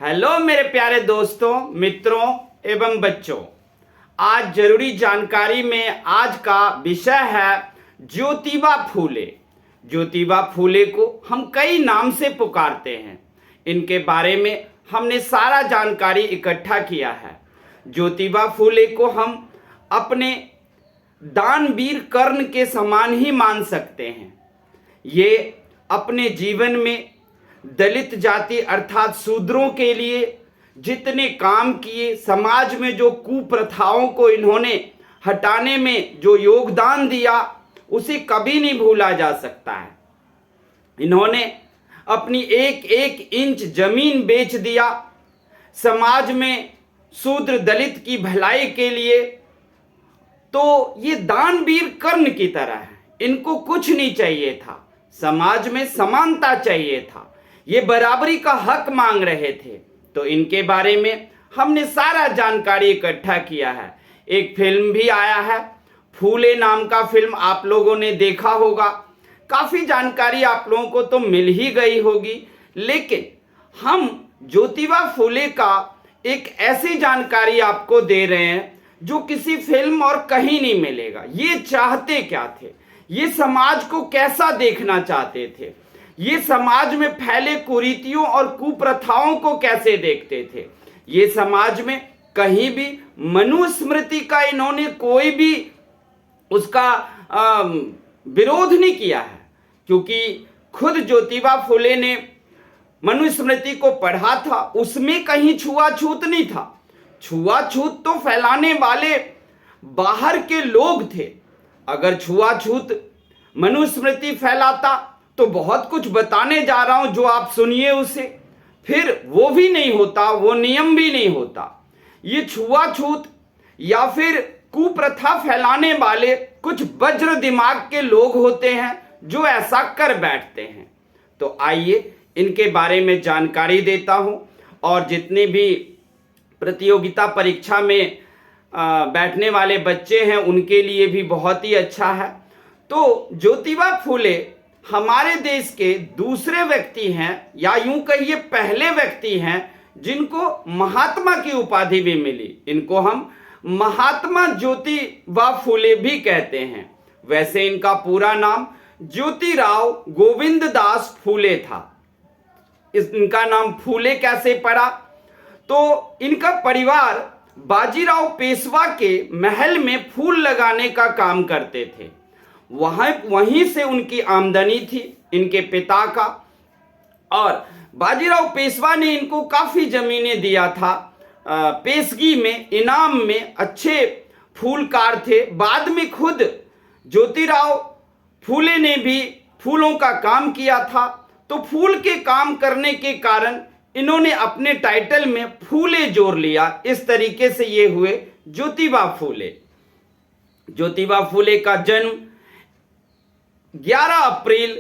Hello मेरे प्यारे दोस्तों, मित्रों एवं बच्चों। आज जरूरी जानकारी में आज का विषय है ज्योतिबा फूले। ज्योतिबा फूले को हम कई नाम से पुकारते हैं। इनके बारे में हमने सारा जानकारी इकट्ठा किया है। ज्योतिबा फूले को हम अपने दानवीर कर्ण के समान ही मान सकते हैं। ये अपने जीवन में दलित जाति अर्थात शूद्रों के लिए जितने काम किए, समाज में जो कुप्रथाओं को इन्होंने हटाने में जो योगदान दिया, उसे कभी नहीं भूला जा सकता है। इन्होंने अपनी एक एक इंच जमीन बेच दिया समाज में शूद्र दलित की भलाई के लिए। तो ये दानवीर कर्ण की तरह है। इनको कुछ नहीं चाहिए था, समाज में समानता चाहिए था, ये बराबरी का हक मांग रहे थे। तो इनके बारे में हमने सारा जानकारी इकट्ठा किया है। एक फिल्म भी आया है, फूले नाम का फिल्म आप लोगों ने देखा होगा। काफी जानकारी आप लोगों को तो मिल ही गई होगी, लेकिन हम ज्योतिबा फूले का एक ऐसी जानकारी आपको दे रहे हैं जो किसी फिल्म और कहीं नहीं मिलेगा। ये चाहते क्या थे, ये समाज को कैसा देखना चाहते थे, ये समाज में फैले कुरीतियों और कुप्रथाओं को कैसे देखते थे। ये समाज में कहीं भी मनुस्मृति का इन्होंने कोई भी उसका विरोध नहीं किया है, क्योंकि खुद ज्योतिबा फूले ने मनुस्मृति को पढ़ा था। उसमें कहीं छुआछूत नहीं था। छुआछूत तो फैलाने वाले बाहर के लोग थे। अगर छुआछूत मनुस्मृति फैलाता तो बहुत कुछ बताने जा रहा हूं, जो आप सुनिए उसे, फिर वो भी नहीं होता, वो नियम भी नहीं होता। ये छुआछूत या फिर कुप्रथा फैलाने वाले कुछ वज्र दिमाग के लोग होते हैं जो ऐसा कर बैठते हैं। तो आइए इनके बारे में जानकारी देता हूं, और जितने भी प्रतियोगिता परीक्षा में बैठने वाले बच्चे हैं उनके लिए भी बहुत ही अच्छा है। तो ज्योतिबा फूले हमारे देश के दूसरे व्यक्ति हैं, या यूं कहिए पहले व्यक्ति हैं, जिनको महात्मा की उपाधि भी मिली। इनको हम महात्मा ज्योतिबा फूले भी कहते हैं। वैसे इनका पूरा नाम ज्योतिराव गोविंद दास फूले था। इनका नाम फूले कैसे पड़ा? तो इनका परिवार बाजीराव पेशवा के महल में फूल लगाने का काम करते थे। वहीं से उनकी आमदनी थी इनके पिता का। और बाजीराव पेशवा ने इनको काफी जमीनें दिया था। पेशगी में, इनाम में अच्छे फूलकार थे। बाद में खुद ज्योतिराव फूले ने भी फूलों का काम किया था। तो फूल के काम करने के कारण इन्होंने अपने टाइटल में फूले जोड़ लिया। इस तरीके से ये हुए ज्योतिबा फूले। ज्योतिबा फूले का जन्म 11 अप्रैल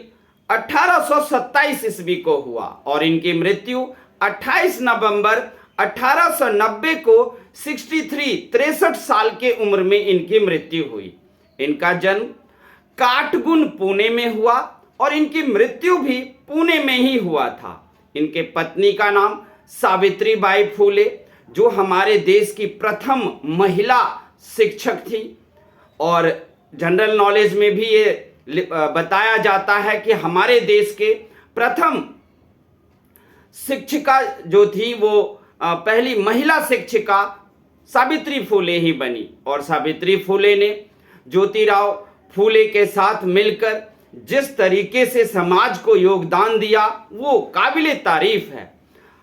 1827 ईस्वी को हुआ और इनकी मृत्यु 28 नवंबर 1890 को 63 साल के उम्र में इनकी मृत्यु हुई। इनका जन्म काटगुन पुणे में हुआ और इनकी मृत्यु भी पुणे में ही हुआ था। इनके पत्नी का नाम सावित्रीबाई फूले, जो हमारे देश की प्रथम महिला शिक्षक थी। और जनरल नॉलेज में भी ये बताया जाता है कि हमारे देश के प्रथम शिक्षिका जो थी, वो पहली महिला शिक्षिका सावित्री फूले ही बनी। और सावित्री फूले ने ज्योतिराव फूले के साथ मिलकर जिस तरीके से समाज को योगदान दिया, वो काबिले तारीफ है।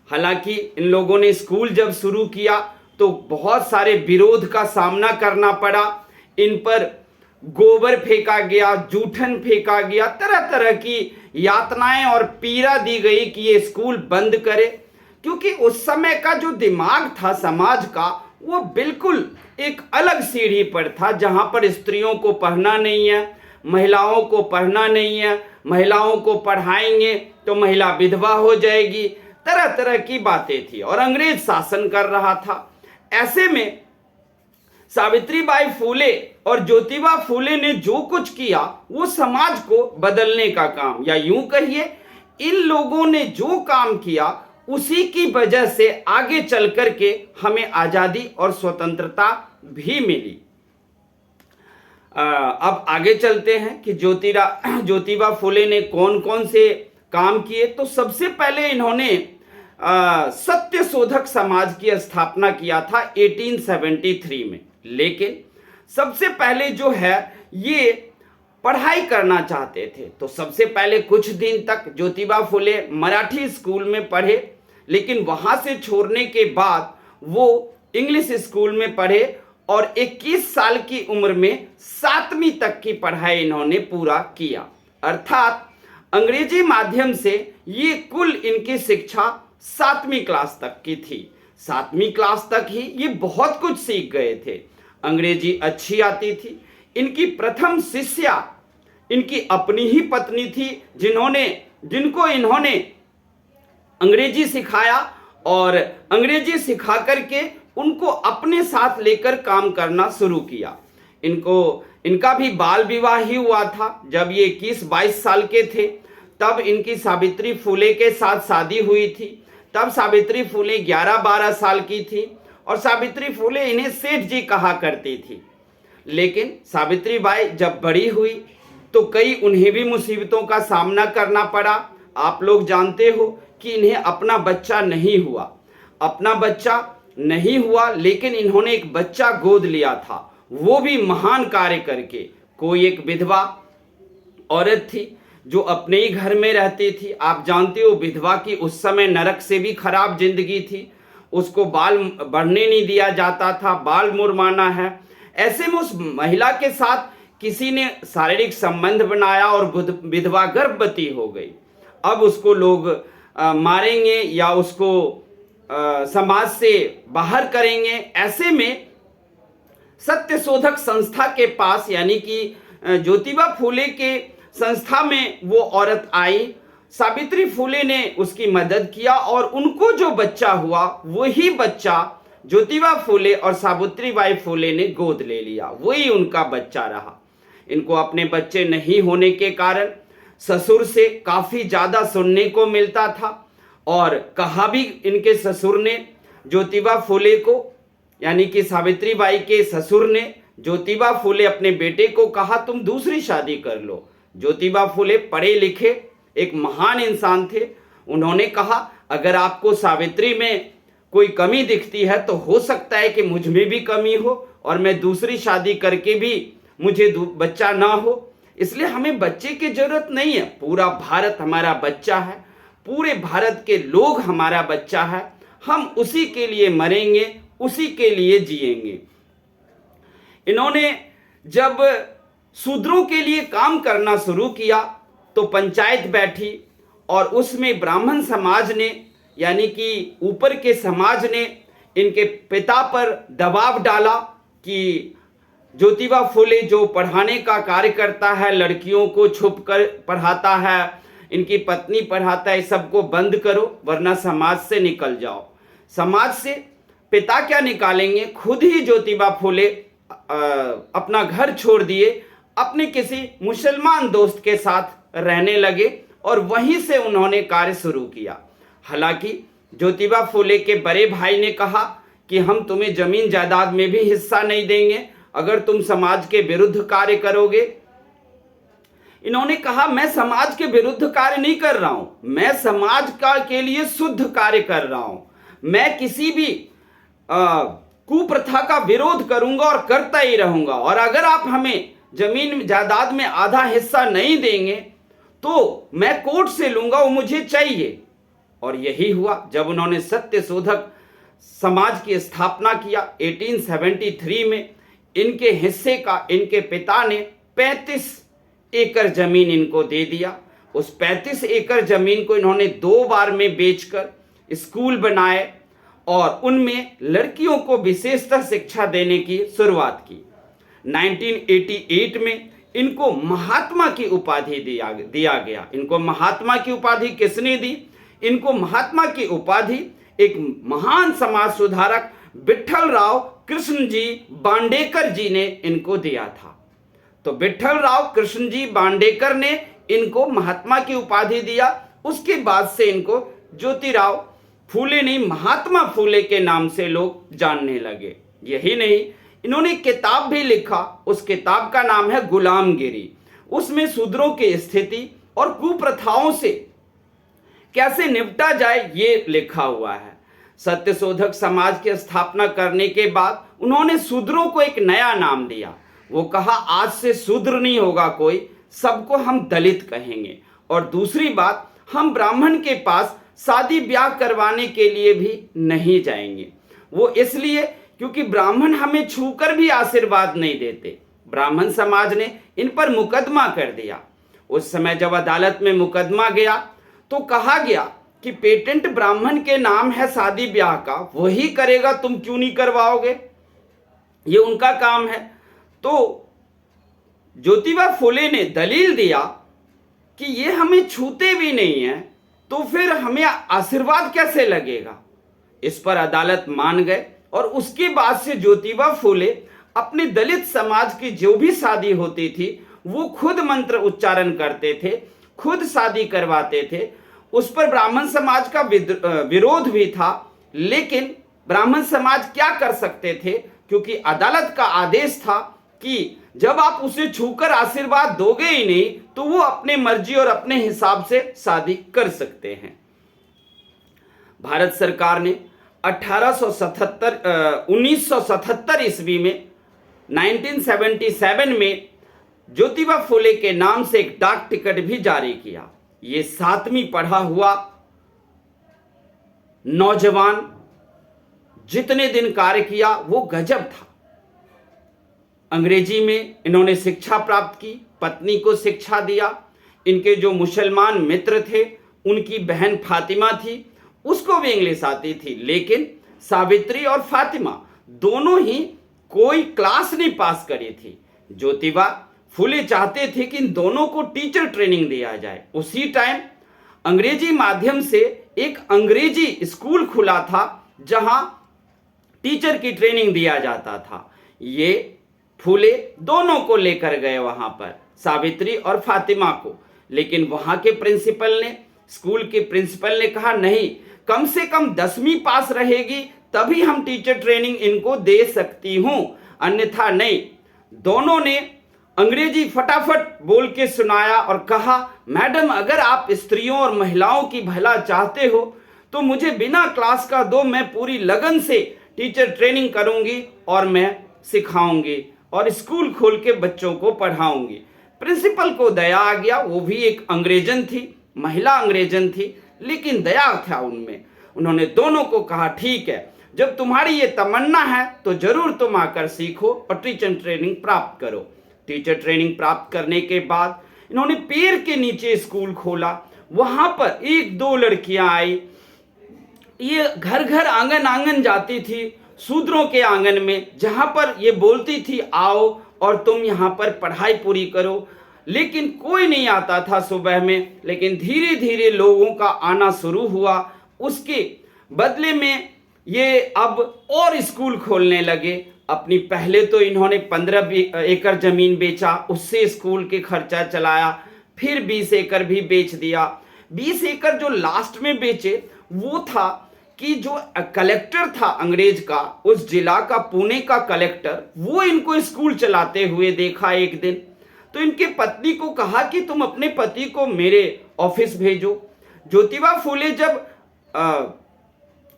हालांकि इन लोगों ने स्कूल जब शुरू किया तो बहुत सारे विरोध का सामना करना पड़ा। इन पर गोबर फेंका गया, जूठन फेंका गया, तरह तरह की यातनाएं और पीड़ा दी गई कि ये स्कूल बंद करे, क्योंकि उस समय का जो दिमाग था समाज का, वो बिल्कुल एक अलग सीढ़ी पर था, जहां पर स्त्रियों को पढ़ना नहीं है, महिलाओं को पढ़ना नहीं है, महिलाओं को पढ़ाएंगे तो महिला विधवा हो जाएगी, तरह तरह की बातें थी और अंग्रेज शासन कर रहा था। ऐसे में सावित्रीबाई फूले और ज्योतिबा फूले ने जो कुछ किया वो समाज को बदलने का काम, या यूं कहिए इन लोगों ने जो काम किया उसी की वजह से आगे चल कर के हमें आजादी और स्वतंत्रता भी मिली। अब आगे चलते हैं कि ज्योतिबा फुले ने कौन कौन से काम किए। तो सबसे पहले इन्होंने सत्य शोधक समाज की स्थापना किया था 1873 में। लेकिन सबसे पहले जो है ये पढ़ाई करना चाहते थे, तो सबसे पहले कुछ दिन तक ज्योतिबा फुले मराठी स्कूल में पढ़े, लेकिन वहां से छोड़ने के बाद वो इंग्लिश स्कूल में पढ़े और 21 साल की उम्र में 7वीं तक की पढ़ाई इन्होंने पूरा किया। अर्थात अंग्रेजी माध्यम से ये कुल इनकी शिक्षा 7वीं क्लास तक की थी। 7वीं क्लास तक ही ये बहुत कुछ सीख गए थे, अंग्रेजी अच्छी आती थी। इनकी प्रथम शिष्या इनकी अपनी ही पत्नी थी, जिनको इन्होंने अंग्रेजी सिखाया और अंग्रेजी सिखा करके उनको अपने साथ लेकर काम करना शुरू किया। इनका भी बाल विवाह ही हुआ था। जब ये 21-22 साल के थे तब इनकी सावित्री फुले के साथ शादी हुई थी। तब सावित्री फुले 11-12 साल की थी और सावित्री फुले इन्हें सेठ जी कहा करती थी। लेकिन सावित्री बाई जब बड़ी हुई तो उन्हें भी मुसीबतों का सामना करना पड़ा। आप लोग जानते हो कि इन्हें अपना बच्चा नहीं हुआ, लेकिन इन्होंने एक बच्चा गोद लिया था, वो भी महान कार्य करके। कोई एक विधवा औरत थी जो अपने ही घर में रहती थी। आप जानते हो विधवा की उस समय नरक से भी खराब जिंदगी थी। उसको बाल बढ़ने नहीं दिया जाता था, बाल मुड़वाना है। ऐसे में उस महिला के साथ किसी ने शारीरिक संबंध बनाया और विधवा गर्भवती हो गई। अब उसको लोग मारेंगे या उसको समाज से बाहर करेंगे। ऐसे में सत्य शोधक संस्था के पास, यानी कि ज्योतिबा फुले के संस्था में वो औरत आई। सावित्री फुले ने उसकी मदद किया और उनको जो बच्चा हुआ वही बच्चा ज्योतिबा फुले और सावित्रीबाई फुले ने गोद ले लिया, वही उनका बच्चा रहा। इनको अपने बच्चे नहीं होने के कारण ससुर से काफी ज्यादा सुनने को मिलता था और कहा भी इनके ससुर ने ज्योतिबा फुले को, यानी कि सावित्रीबाई के ससुर ने ज्योतिबा फुले अपने बेटे को कहा तुम दूसरी शादी कर लो। ज्योतिबा फुले पढ़े लिखे एक महान इंसान थे। उन्होंने कहा अगर आपको सावित्री में कोई कमी दिखती है तो हो सकता है कि मुझ में भी कमी हो और मैं दूसरी शादी करके भी मुझे बच्चा ना हो, इसलिए हमें बच्चे की जरूरत नहीं है। पूरा भारत हमारा बच्चा है, पूरे भारत के लोग हमारा बच्चा है, हम उसी के लिए मरेंगे, उसी के लिए जिएंगे। इन्होंने जब शूद्रों के लिए काम करना शुरू किया तो पंचायत बैठी और उसमें ब्राह्मण समाज ने, यानी कि ऊपर के समाज ने इनके पिता पर दबाव डाला कि ज्योतिबा फुले जो पढ़ाने का कार्य करता है, लड़कियों को छुप कर पढ़ाता है, इनकी पत्नी पढ़ाता है, सबको बंद करो वरना समाज से निकल जाओ। समाज से पिता क्या निकालेंगे, खुद ही ज्योतिबा फुले अपना घर छोड़ दिए, अपने किसी मुसलमान दोस्त के साथ रहने लगे और वहीं से उन्होंने कार्य शुरू किया। हालांकि ज्योतिबा फुले के बड़े भाई ने कहा कि हम तुम्हें जमीन जायदाद में भी हिस्सा नहीं देंगे अगर तुम समाज के विरुद्ध कार्य करोगे। इन्होंने कहा मैं समाज के विरुद्ध कार्य नहीं कर रहा हूं, मैं समाज का के लिए शुद्ध कार्य कर रहा हूं। मैं किसी भी कुप्रथा का विरोध करूंगा और करता ही रहूंगा, और अगर आप हमें जमीन जायदाद में आधा हिस्सा नहीं देंगे तो मैं कोर्ट से लूंगा, वो मुझे चाहिए। और यही हुआ जब उन्होंने सत्य शोधक समाज की स्थापना किया 1873 में। इनके हिस्से का इनके पिता ने 35 एकड़ जमीन इनको दे दिया। उस 35 एकड़ जमीन को इन्होंने 2 बार में बेचकर स्कूल बनाए और उनमें लड़कियों को विशेषतः शिक्षा देने की शुरुआत की। 1988 में इनको महात्मा की उपाधि दिया गया। इनको महात्मा की उपाधि किसने दी? इनको महात्मा की उपाधि एक महान समाज सुधारक विठ्ठलराव कृष्ण जी बांडेकर जी ने इनको दिया था। तो विठ्ठलराव कृष्ण जी बांडेकर ने इनको महात्मा की उपाधि दिया। उसके बाद से इनको ज्योतिराव फूले नहीं, महात्मा फूले के नाम से लोग जानने लगे। यही नहीं, इन्होंने किताब भी लिखा। उस किताब का नाम है गुलामगिरी। उसमें शूद्रों की स्थिति और कुप्रथाओं से कैसे निपटा जाए ये लिखा हुआ है। सत्यशोधक समाज की स्थापना करने के बाद उन्होंने शूद्रों को एक नया नाम दिया। वो कहा आज से शूद्र नहीं होगा कोई, सबको हम दलित कहेंगे। और दूसरी बात, हम ब्राह्मण के पास शादी ब्याह करवाने के लिए भी नहीं जाएंगे। वो इसलिए क्योंकि ब्राह्मण हमें छूकर भी आशीर्वाद नहीं देते। ब्राह्मण समाज ने इन पर मुकदमा कर दिया। उस समय जब अदालत में मुकदमा गया तो कहा गया कि पेटेंट ब्राह्मण के नाम है शादी ब्याह का, वही करेगा, तुम क्यों नहीं करवाओगे, ये उनका काम है। तो ज्योतिबा फुले ने दलील दिया कि ये हमें छूते भी नहीं है तो फिर हमें आशीर्वाद कैसे लगेगा। इस पर अदालत मान गए और उसके बाद से ज्योतिबा फुले अपने दलित समाज की जो भी शादी होती थी वो खुद मंत्र उच्चारण करते थे, खुद शादी करवाते थे। उस पर ब्राह्मण समाज का विरोध भी था, लेकिन ब्राह्मण समाज क्या कर सकते थे, क्योंकि अदालत का आदेश था कि जब आप उसे छूकर आशीर्वाद दोगे ही नहीं तो वो अपने मर्जी और अपने हिसाब से शादी कर सकते हैं। भारत सरकार ने 1977 ईस्वी में 1977 में ज्योतिबा फुले के नाम से एक डाक टिकट भी जारी किया। ये 7वीं पढ़ा हुआ नौजवान जितने दिन कार्य किया वो गजब था। अंग्रेजी में इन्होंने शिक्षा प्राप्त की, पत्नी को शिक्षा दिया। इनके जो मुसलमान मित्र थे उनकी बहन फातिमा थी, उसको भी इंग्लिश आती थी, लेकिन सावित्री और फातिमा दोनों ही कोई क्लास नहीं पास करी थी। ज्योतिबा फुले चाहते थे कि इन दोनों को टीचर ट्रेनिंग दिया जाए। उसी टाइम अंग्रेजी माध्यम से एक अंग्रेजी स्कूल खुला था जहां टीचर की ट्रेनिंग दिया जाता था। ये फुले दोनों को लेकर गए वहां पर, सावित्री और फातिमा को, लेकिन वहां के प्रिंसिपल ने, स्कूल के प्रिंसिपल ने कहा नहीं, कम से कम 10वीं पास रहेगी तभी हम टीचर ट्रेनिंग इनको दे सकती हूं, अन्यथा नहीं। दोनों ने अंग्रेजी फटाफट बोल के सुनाया और कहा मैडम अगर आप स्त्रियों और महिलाओं की भला चाहते हो तो मुझे बिना क्लास का दो, मैं पूरी लगन से टीचर ट्रेनिंग करूंगी और मैं सिखाऊंगी और स्कूल खोल के बच्चों को पढ़ाऊंगी। प्रिंसिपल को दया आ गया, वो भी एक अंग्रेजन थी, महिला अंग्रेजन थी, लेकिन दया था उनमें। उन्होंने दोनों को कहा ठीक है, जब तुम्हारी ये तमन्ना है तो जरूर तुम आकर सीखो और टीचर ट्रेनिंग प्राप्त करो। टीचर ट्रेनिंग प्राप्त करने के बाद इन्होंने पेड़ के नीचे स्कूल खोला। वहां पर 1-2 लड़कियां आई, ये घर घर आंगन आंगन जाती थी, शूद्रों के आंगन में, जहां पर ये बोलती थी आओ और तुम यहां पर पढ़ाई पूरी करो। लेकिन कोई नहीं आता था सुबह में, लेकिन धीरे धीरे लोगों का आना शुरू हुआ। उसके बदले में ये अब और स्कूल खोलने लगे। अपनी पहले तो इन्होंने 15 एकड़ जमीन बेचा, उससे स्कूल के खर्चा चलाया, फिर 20 एकड़ भी बेच दिया। 20 एकड़ जो लास्ट में बेचे वो था कि जो कलेक्टर था अंग्रेज का, उस जिला का, पुणे का कलेक्टर, वो इनको स्कूल चलाते हुए देखा एक दिन। तो इनके पत्नी को कहा कि तुम अपने पति को मेरे ऑफिस भेजो। ज्योतिबा फुले जब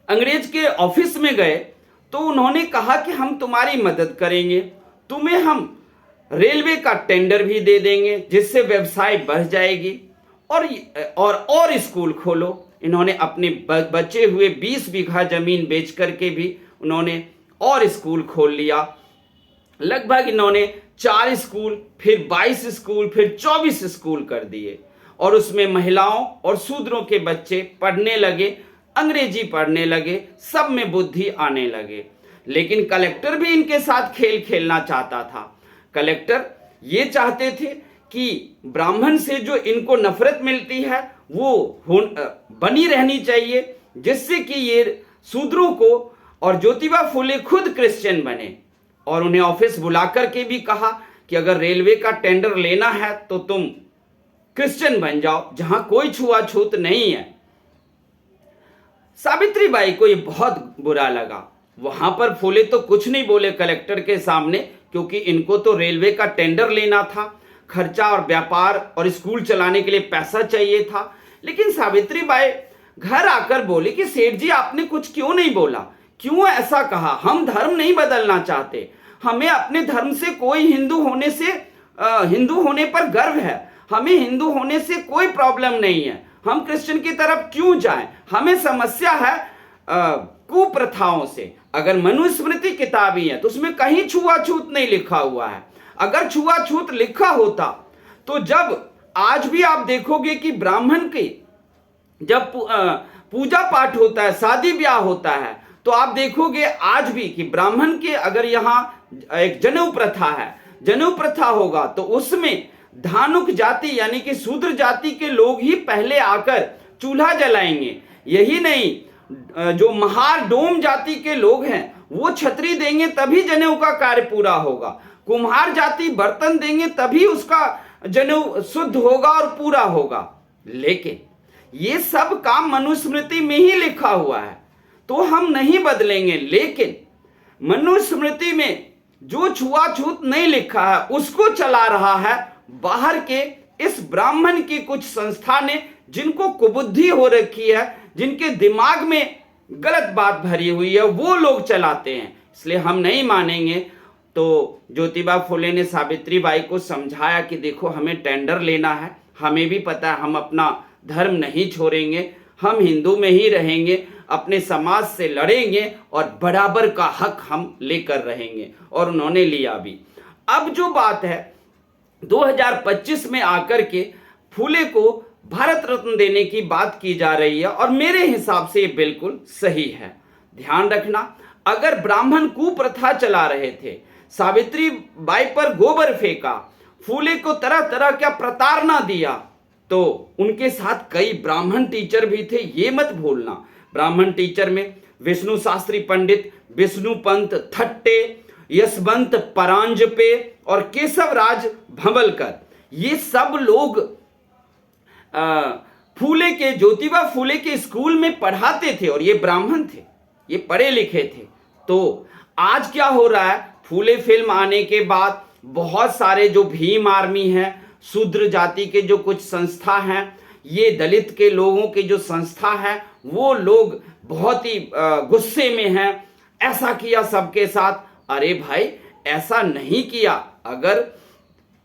अंग्रेज के ऑफिस में गए तो उन्होंने कहा कि हम तुम्हारी मदद करेंगे, तुम्हें हम रेलवे का टेंडर भी दे देंगे जिससे व्यवसाय बढ़ जाएगी और स्कूल खोलो। इन्होंने अपने बचे हुए 20 बीघा जमीन बेच करके भी उन्होंने और स्कूल खोल लिया। लगभग इन्होंने 4 स्कूल, फिर 22 स्कूल, फिर 24 स्कूल कर दिए और उसमें महिलाओं और शूद्रों के बच्चे पढ़ने लगे, अंग्रेजी पढ़ने लगे, सब में बुद्धि आने लगे। लेकिन कलेक्टर भी इनके साथ खेल खेलना चाहता था। कलेक्टर ये चाहते थे कि ब्राह्मण से जो इनको नफरत मिलती है वो बनी रहनी चाहिए, जिससे कि ये शूद्रों को, और ज्योतिबा फुले खुद क्रिश्चियन बने। और उन्हें ऑफिस बुला करके भी कहा कि अगर रेलवे का टेंडर लेना है तो तुम क्रिश्चियन बन जाओ, जहां कोई छुआछूत नहीं है। सावित्री बाई को ये बहुत बुरा लगा। वहां पर फूले तो कुछ नहीं बोले कलेक्टर के सामने, क्योंकि इनको तो रेलवे का टेंडर लेना था, खर्चा और व्यापार और स्कूल चलाने के लिए पैसा चाहिए था। लेकिन सावित्री बाई घर आकर बोली कि सेठ जी आपने कुछ क्यों नहीं बोला, क्यों ऐसा कहा? हम धर्म नहीं बदलना चाहते, हमें अपने धर्म से कोई हिंदू होने पर गर्व है, हमें हिंदू होने से कोई प्रॉब्लम नहीं है, हम क्रिश्चियन की तरफ क्यों जाएं? हमें समस्या है कुप्रथाओं से। अगर मनुस्मृति किताबी है तो उसमें कहीं छुआछूत नहीं लिखा हुआ है। अगर छुआछूत लिखा होता तो जब आज भी आप देखोगे कि ब्राह्मण की जब पूजा पाठ होता है, शादी ब्याह होता है, तो आप देखोगे आज भी कि ब्राह्मण के अगर यहाँ एक जनेऊ प्रथा है, जनेऊ प्रथा होगा तो उसमें धानुक जाति यानी कि शूद्र जाति के लोग ही पहले आकर चूल्हा जलाएंगे। यही नहीं, जो महार डोम जाति के लोग हैं वो छतरी देंगे तभी जनेऊ का कार्य पूरा होगा। कुम्हार जाति बर्तन देंगे तभी उसका जनेऊ शुद्ध होगा और पूरा होगा। लेकिन ये सब काम मनुस्मृति में ही लिखा हुआ है, तो हम नहीं बदलेंगे। लेकिन मनुस्मृति में जो छुआछूत नहीं लिखा है उसको चला रहा है बाहर के इस ब्राह्मण की कुछ संस्था ने, जिनको कुबुद्धि हो रखी है, जिनके दिमाग में गलत बात भरी हुई है, वो लोग चलाते हैं। इसलिए हम नहीं मानेंगे। तो ज्योतिबा फुले ने सावित्री बाई को समझाया कि देखो हमें टेंडर लेना है, हमें भी पता है हम अपना धर्म नहीं छोड़ेंगे, हम हिंदू में ही रहेंगे, अपने समाज से लड़ेंगे और बराबर का हक हम लेकर रहेंगे। और उन्होंने लिया भी। अब जो बात है 2025 में आकर के फूले को भारत रत्न देने की बात की जा रही है, और मेरे हिसाब से ये बिल्कुल सही है। ध्यान रखना, अगर ब्राह्मण कुप्रथा चला रहे थे, सावित्री बाई पर गोबर फेंका, फूले को तरह तरह का प्रताड़ना दिया, तो उनके साथ कई ब्राह्मण टीचर भी थे, ये मत भूलना। ब्राह्मण टीचर में विष्णु शास्त्री पंडित, विष्णु पंत थट्टे, यशवंत परांजपे और केशवराज भंवलकर, ये सब लोग फूले के, ज्योतिबा फूले के स्कूल में पढ़ाते थे और ये ब्राह्मण थे, ये पढ़े लिखे थे। तो आज क्या हो रहा है, फूले फिल्म आने के बाद बहुत सारे जो भीम आर्मी है, शूद्र जाति के जो कुछ संस्था हैं, ये दलित के लोगों के जो संस्था है, वो लोग बहुत ही गुस्से में हैं। ऐसा किया सबके साथ। अरे भाई ऐसा नहीं किया। अगर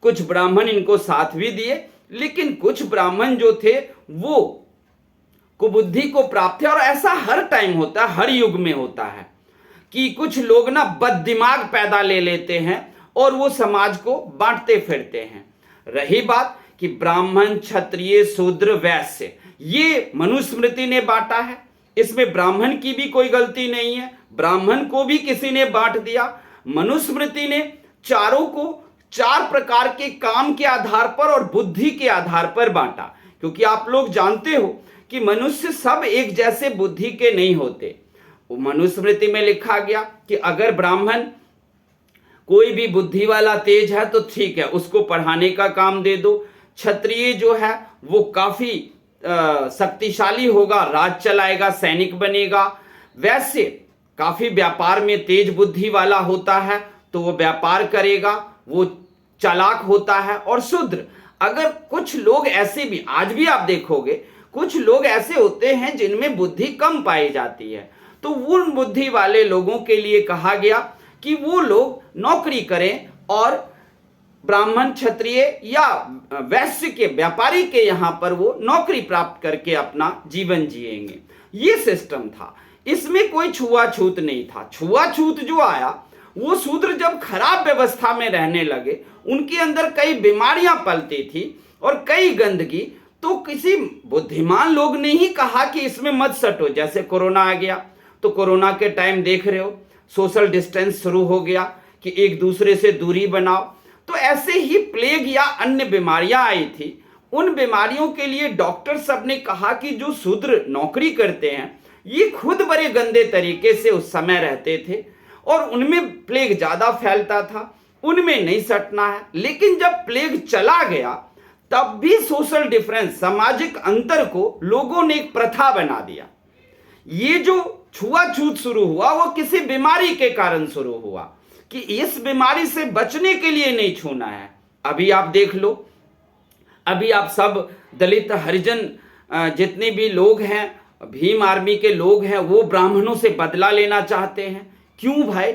कुछ ब्राह्मण इनको साथ भी दिए, लेकिन कुछ ब्राह्मण जो थे वो कुबुद्धि को प्राप्त थे। और ऐसा हर टाइम होता है, हर युग में होता है कि कुछ लोग ना बददिमाग पैदा ले लेते हैं और वो समाज को बांटते फिरते हैं। रही बात कि ब्राह्मण, क्षत्रिय, शूद्र, वैश्य, ये मनुस्मृति ने बांटा है, इसमें ब्राह्मण की भी कोई गलती नहीं है। ब्राह्मण को भी किसी ने बांट दिया। मनुस्मृति ने चारों को 4 प्रकार के काम के आधार पर और बुद्धि के आधार पर बांटा, क्योंकि आप लोग जानते हो कि मनुष्य सब एक जैसे बुद्धि के नहीं होते। मनुस्मृति में लिखा गया कि अगर ब्राह्मण कोई भी बुद्धि वाला तेज है तो ठीक है, उसको पढ़ाने का काम दे दो। क्षत्रिय जो है वो काफी शक्तिशाली होगा, राज चलाएगा, सैनिक बनेगा। वैश्य काफी व्यापार में तेज बुद्धि वाला होता है, तो वो व्यापार करेगा, वो चालाक होता है। और शूद्र, अगर कुछ लोग ऐसे भी, आज भी आप देखोगे कुछ लोग ऐसे होते हैं जिनमें बुद्धि कम पाई जाती है, तो उन बुद्धि वाले लोगों के लिए कहा गया कि वो लोग नौकरी करें और ब्राह्मण, क्षत्रिय या वैश्य के, व्यापारी के यहां पर वो नौकरी प्राप्त करके अपना जीवन जिएंगे। ये सिस्टम था, इसमें कोई छुआछूत नहीं था। छुआछूत जो आया वो शूद्र जब खराब व्यवस्था में रहने लगे, उनके अंदर कई बीमारियां पलती थी और कई गंदगी, तो किसी बुद्धिमान लोग ने ही कहा कि इसमें मत सटो। जैसे कोरोना आ गया, तो कोरोना के टाइम देख रहे हो सोशल डिस्टेंस शुरू हो गया कि एक दूसरे से दूरी बनाओ। तो ऐसे ही प्लेग या अन्य बीमारियां आई थी। उन बीमारियों के लिए डॉक्टर सब ने कहा कि जो शूद्र नौकरी करते हैं ये खुद बड़े गंदे तरीके से उस समय रहते थे और उनमें प्लेग ज्यादा फैलता था, उनमें नहीं सटना है। लेकिन जब प्लेग चला गया तब भी सोशल डिफरेंस, सामाजिक अंतर को लोगों ने एक प्रथा बना दिया। ये जो छुआछूत शुरू हुआ वो किसी बीमारी के कारण शुरू हुआ कि इस बीमारी से बचने के लिए नहीं छूना है। अभी आप देख लो, अभी आप सब दलित हरिजन जितने भी लोग हैं, भीम आर्मी के लोग हैं, वो ब्राह्मणों से बदला लेना चाहते हैं। क्यों भाई?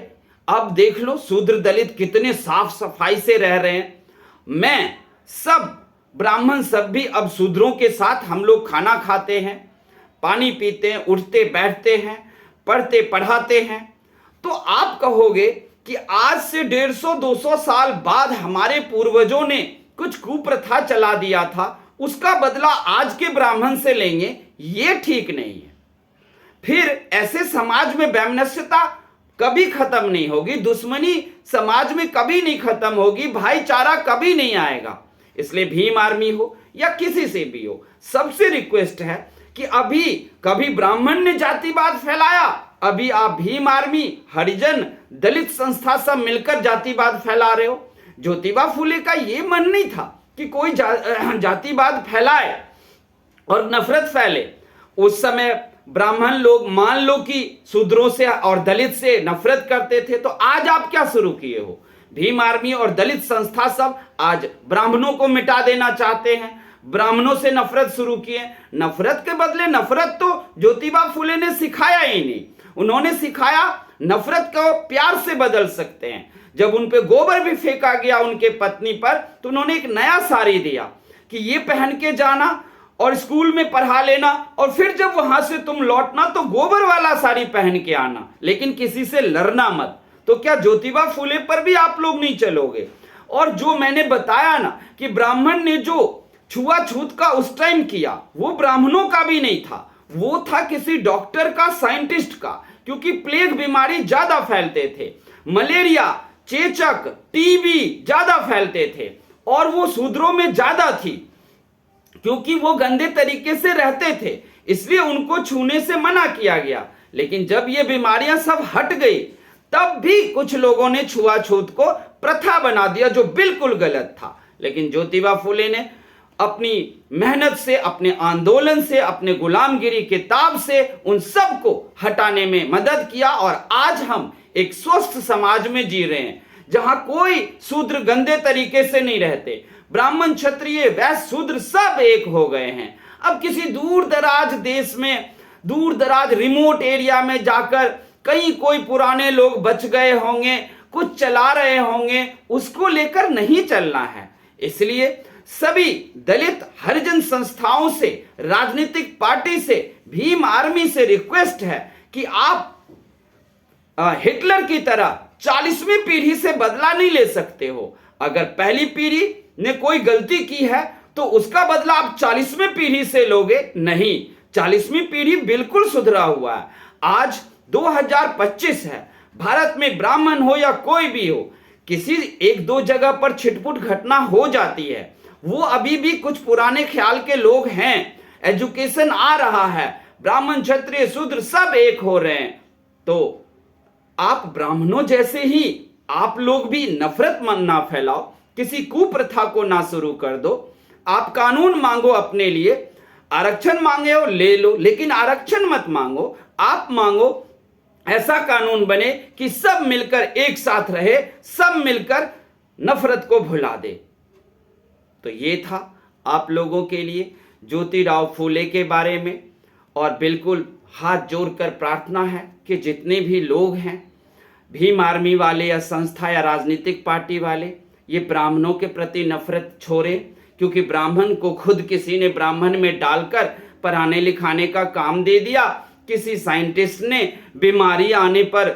अब देख लो शूद्र दलित कितने साफ सफाई से रह रहे हैं। मैं सब ब्राह्मण सब भी अब शूद्रों के साथ हम लोग खाना खाते हैं, पानी पीते हैं, उठते बैठते हैं, पढ़ते पढ़ाते हैं। तो आप कहोगे कि आज से 150-200 साल बाद हमारे पूर्वजों ने कुछ कुप्रथा चला दिया था, उसका बदला आज के ब्राह्मण से लेंगे, ये ठीक नहीं है। फिर ऐसे समाज में वैमनस्यता कभी खत्म नहीं होगी, दुश्मनी समाज में कभी नहीं खत्म होगी, भाईचारा कभी नहीं आएगा। इसलिए भीम आर्मी हो या किसी से भी हो, सबसे रिक्वेस्ट है कि अभी कभी ब्राह्मण ने जातिवाद फैलाया, अभी आप भीम आर्मी, हरिजन, दलित संस्था सब मिलकर जातिवाद फैला रहे हो। ज्योतिबा फूले का यह मन नहीं था कि कोई जातिवाद फैलाए और नफरत फैले। उस समय ब्राह्मण लोग मान लो कि शूद्रों से और दलित से नफरत करते थे, तो आज आप क्या शुरू किए हो? भीम आर्मी और दलित संस्था सब आज ब्राह्मणों को मिटा देना चाहते हैं, ब्राह्मणों से नफरत शुरू किए। नफरत के बदले नफरत तो ज्योतिबा फूले ने सिखाया ही नहीं। उन्होंने सिखाया नफरत को प्यार से बदल सकते हैं। जब उन पे गोबर भी फेंका गया उनके पत्नी पर, तो उन्होंने एक नया साड़ी दिया कि ये पहन के जाना और स्कूल में पढ़ा लेना, और फिर जब वहां से तुम लौटना तो गोबर वाला साड़ी पहन के आना, लेकिन किसी से लड़ना मत। तो क्या ज्योतिबा फूले पर भी आप लोग नहीं चलोगे? और जो मैंने बताया ना कि ब्राह्मण ने जो छुआछूत का उस टाइम किया, वो ब्राह्मणों का भी नहीं था, वो था किसी डॉक्टर का, साइंटिस्ट का। क्योंकि प्लेग बीमारी ज्यादा फैलते थे, मलेरिया, चेचक, टीबी ज्यादा फैलते थे, और वो शूद्रों में ज्यादा थी क्योंकि वो गंदे तरीके से रहते थे, इसलिए उनको छूने से मना किया गया। लेकिन जब ये बीमारियां सब हट गई, तब भी कुछ लोगों ने छुआछूत को प्रथा बना दिया, जो बिल्कुल गलत था। लेकिन ज्योतिबा फूले ने अपनी मेहनत से, अपने आंदोलन से, अपने गुलामगिरी के ताब से उन सब को हटाने में मदद किया, और आज हम एक स्वस्थ समाज में जी रहे हैं जहां कोई शूद्र गंदे तरीके से नहीं रहते। ब्राह्मण, क्षत्रिय, वैश्य, शूद्र सब एक हो गए हैं। अब किसी दूर दराज देश में, दूर दराज रिमोट एरिया में जाकर कहीं कोई पुराने लोग बच गए होंगे, कुछ चला रहे होंगे, उसको लेकर नहीं चलना है। इसलिए सभी दलित हरिजन संस्थाओं से, राजनीतिक पार्टी से, भीम आर्मी से रिक्वेस्ट है कि आप हिटलर की तरह 40वीं पीढ़ी से बदला नहीं ले सकते हो। अगर पहली पीढ़ी ने कोई गलती की है तो उसका बदला आप 40वीं पीढ़ी से लोगे नहीं। 40वीं पीढ़ी बिल्कुल सुधरा हुआ है। आज 2025 है, भारत में ब्राह्मण हो या कोई भी हो, किसी एक दो जगह पर छिटपुट घटना हो जाती है, वो अभी भी कुछ पुराने ख्याल के लोग हैं। एजुकेशन आ रहा है, ब्राह्मण, क्षत्रिय, शूद्र सब एक हो रहे हैं। तो आप ब्राह्मणों जैसे ही आप लोग भी नफरत ना फैलाओ, किसी कुप्रथा को ना शुरू कर दो। आप कानून मांगो अपने लिए, आरक्षण मांगे हो ले लो, लेकिन आरक्षण मत मांगो, आप मांगो ऐसा कानून बने कि सब मिलकर एक साथ रहे, सब मिलकर नफरत को भुला दे। तो ये था आप लोगों के लिए ज्योतिराव फूले के बारे में। और बिल्कुल हाथ जोड़कर प्रार्थना है कि जितने भी लोग हैं, भीम आर्मी वाले या संस्था या राजनीतिक पार्टी वाले, ये ब्राह्मणों के प्रति नफरत छोड़े। क्योंकि ब्राह्मण को खुद किसी ने ब्राह्मण में डालकर पढ़ाने लिखाने का काम दे दिया। किसी साइंटिस्ट ने बीमारी आने पर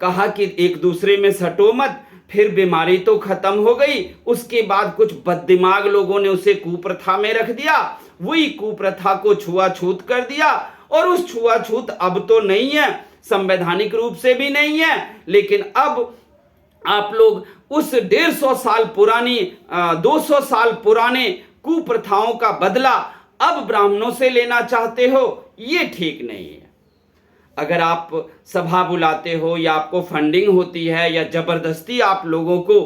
कहा कि एक दूसरे में सटो मत, फिर बीमारी तो खत्म हो गई, उसके बाद कुछ बददिमाग लोगों ने उसे कुप्रथा में रख दिया, वही कुप्रथा को छुआछूत कर दिया। और उस छुआछूत अब तो नहीं है, संवैधानिक रूप से भी नहीं है, लेकिन अब आप लोग उस 150 साल पुरानी 200 साल पुराने कुप्रथाओं का बदला अब ब्राह्मणों से लेना चाहते हो, ये ठीक नहीं है। अगर आप सभा बुलाते हो या आपको फंडिंग होती है या जबरदस्ती आप लोगों को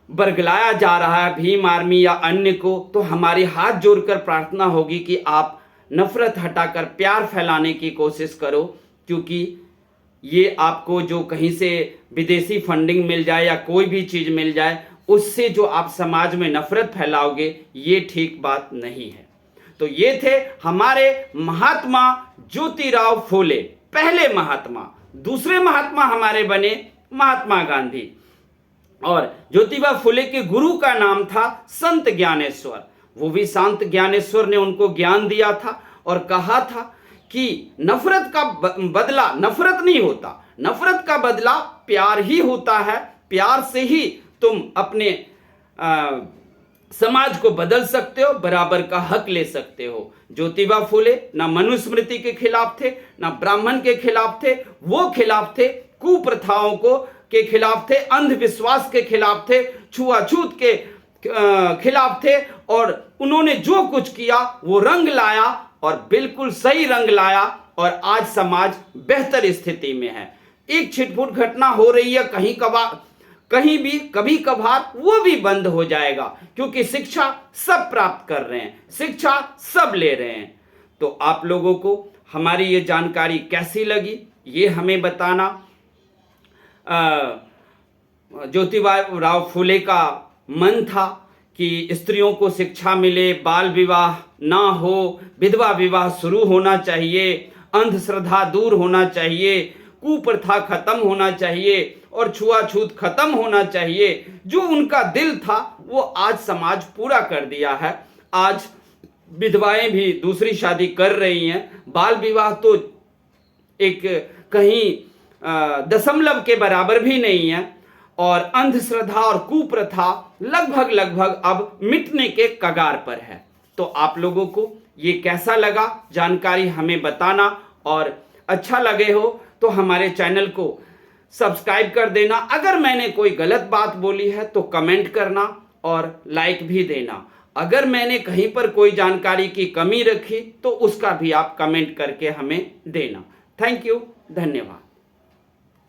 बरगलाया जा रहा है भीम आर्मी या अन्य को, तो हमारी हाथ जोड़कर प्रार्थना होगी कि आप नफरत हटाकर प्यार फैलाने की कोशिश करो, क्योंकि ये आपको जो कहीं से विदेशी फंडिंग मिल जाए या कोई भी चीज़ मिल जाए, उससे जो आप समाज में नफरत फैलाओगे, ये ठीक बात नहीं है। तो ये थे हमारे महात्मा ज्योतिराव फूले, पहले महात्मा। दूसरे महात्मा हमारे बने महात्मा गांधी, और ज्योतिबा फूले के गुरु का नाम था संत ज्ञानेश्वर। वो भी संत ज्ञानेश्वर ने उनको ज्ञान दिया था और कहा था कि नफरत का बदला नफरत नहीं होता, नफरत का बदला प्यार ही होता है। प्यार से ही तुम अपने समाज को बदल सकते हो, बराबर का हक ले सकते हो। ज्योतिबा फूले ना मनुस्मृति के खिलाफ थे, ना ब्राह्मण के खिलाफ थे, वो खिलाफ थे कुप्रथाओं के खिलाफ थे, अंधविश्वास के खिलाफ थे, छुआछूत के खिलाफ थे, और उन्होंने जो कुछ किया वो रंग लाया, और बिल्कुल सही रंग लाया, और आज समाज बेहतर स्थिति में है। एक छिटपुट घटना हो रही है कहीं भी, कभी कभार वो भी बंद हो जाएगा, क्योंकि शिक्षा सब प्राप्त कर रहे हैं, शिक्षा सब ले रहे हैं। तो आप लोगों को हमारी ये जानकारी कैसी लगी, ये हमें बताना। ज्योतिबा फूले का मन था कि स्त्रियों को शिक्षा मिले, बाल विवाह ना हो, विधवा विवाह शुरू होना चाहिए, अंधश्रद्धा दूर होना चाहिए, कुप्रथा खत्म होना चाहिए, और छुआछूत खत्म होना चाहिए। जो उनका दिल था वो आज समाज पूरा कर दिया है। आज विधवाएं भी दूसरी शादी कर रही हैं, बाल विवाह तो एक कहीं दशमलव के बराबर भी नहीं है, और अंधश्रद्धा और कुप्रथा लगभग अब मिटने के कगार पर है। तो आप लोगों को ये कैसा लगा जानकारी हमें बताना, और अच्छा लगे हो तो हमारे चैनल को सब्सक्राइब कर देना। अगर मैंने कोई गलत बात बोली है तो कमेंट करना और लाइक भी देना। अगर मैंने कहीं पर कोई जानकारी की कमी रखी तो उसका भी आप कमेंट करके हमें देना। थैंक यू, धन्यवाद।